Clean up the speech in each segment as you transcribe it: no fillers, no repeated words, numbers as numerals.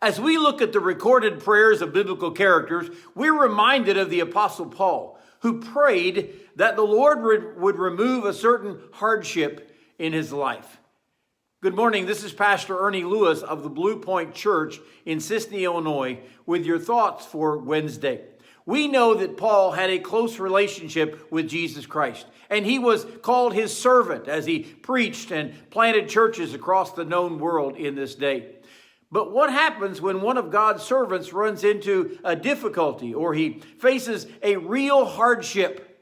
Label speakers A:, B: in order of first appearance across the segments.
A: As we look at the recorded prayers of biblical characters, we're reminded of the Apostle Paul, who prayed that the Lord would remove a certain hardship in his life. Good morning, this is Pastor Ernie Lewis of the Blue Point Church in Sisney, Illinois, with your thoughts for Wednesday. We know that Paul had a close relationship with Jesus Christ, and he was called his servant as he preached and planted churches across the known world in this day. But what happens when one of God's servants runs into a difficulty or he faces a real hardship?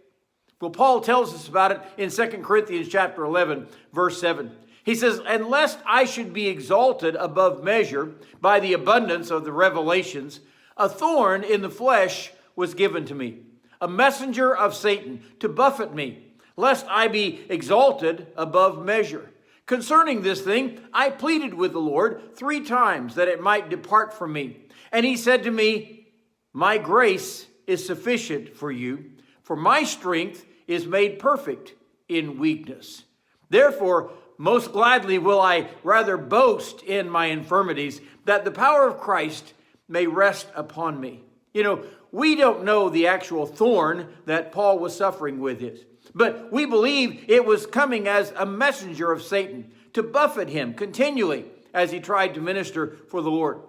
A: Well, Paul tells us about it in 2 Corinthians chapter 11, verse 7. He says, "And lest I should be exalted above measure by the abundance of the revelations, a thorn in the flesh was given to me, a messenger of Satan to buffet me, lest I be exalted above measure. Concerning this thing, I pleaded with the Lord 3 times that it might depart from me. And he said to me, my grace is sufficient for you, for my strength is made perfect in weakness. Therefore, most gladly will I rather boast in my infirmities, that the power of Christ may rest upon me." You know, we don't know the actual thorn that Paul was suffering with this, but we believe it was coming as a messenger of Satan to buffet him continually as he tried to minister for the Lord.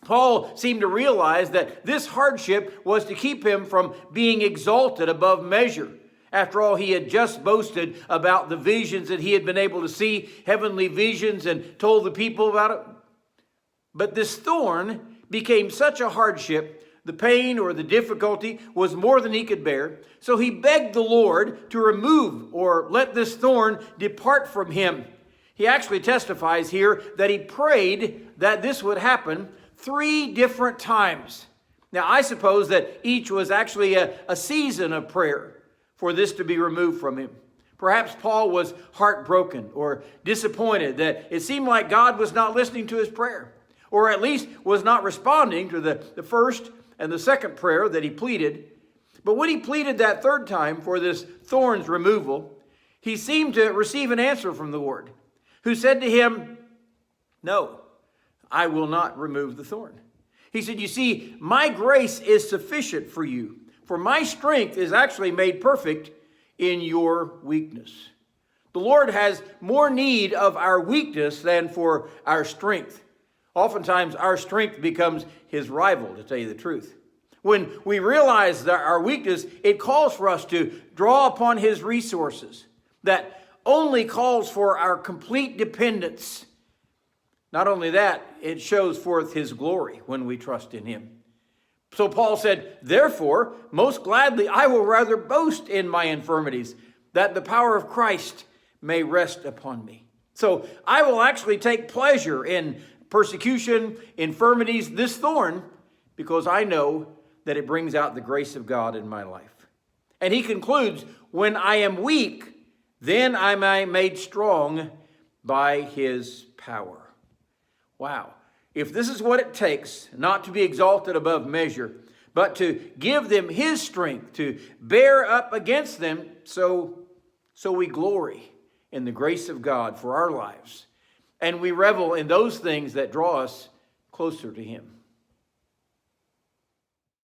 A: Paul seemed to realize that this hardship was to keep him from being exalted above measure. After all, he had just boasted about the visions that he had been able to see, heavenly visions, and told the people about it. But this thorn became such a hardship, the pain or the difficulty was more than he could bear. So he begged the Lord to remove or let this thorn depart from him. He actually testifies here that he prayed that this would happen 3 different times. Now, I suppose that each was actually a season of prayer for this to be removed from him. Perhaps Paul was heartbroken or disappointed that it seemed like God was not listening to his prayer, or at least was not responding to the first and the second prayer that he pleaded. But when he pleaded that 3rd time for this thorn's removal, he seemed to receive an answer from the Lord, who said to him, "No, I will not remove the thorn." He said, "You see, my grace is sufficient for you, for my strength is actually made perfect in your weakness." The Lord has more need of our weakness than for our strength. Oftentimes, our strength becomes his rival, to tell you the truth. When we realize that our weakness, it calls for us to draw upon his resources. That only calls for our complete dependence. Not only that, it shows forth his glory when we trust in him. So Paul said, "Therefore, most gladly I will rather boast in my infirmities, that the power of Christ may rest upon me." So I will actually take pleasure in persecution, infirmities, this thorn, because I know that it brings out the grace of God in my life. And he concludes, "When I am weak, then I am made strong by his power." Wow. If this is what it takes not to be exalted above measure, but to give them his strength to bear up against them, so we glory in the grace of God for our lives. And we revel in those things that draw us closer to him.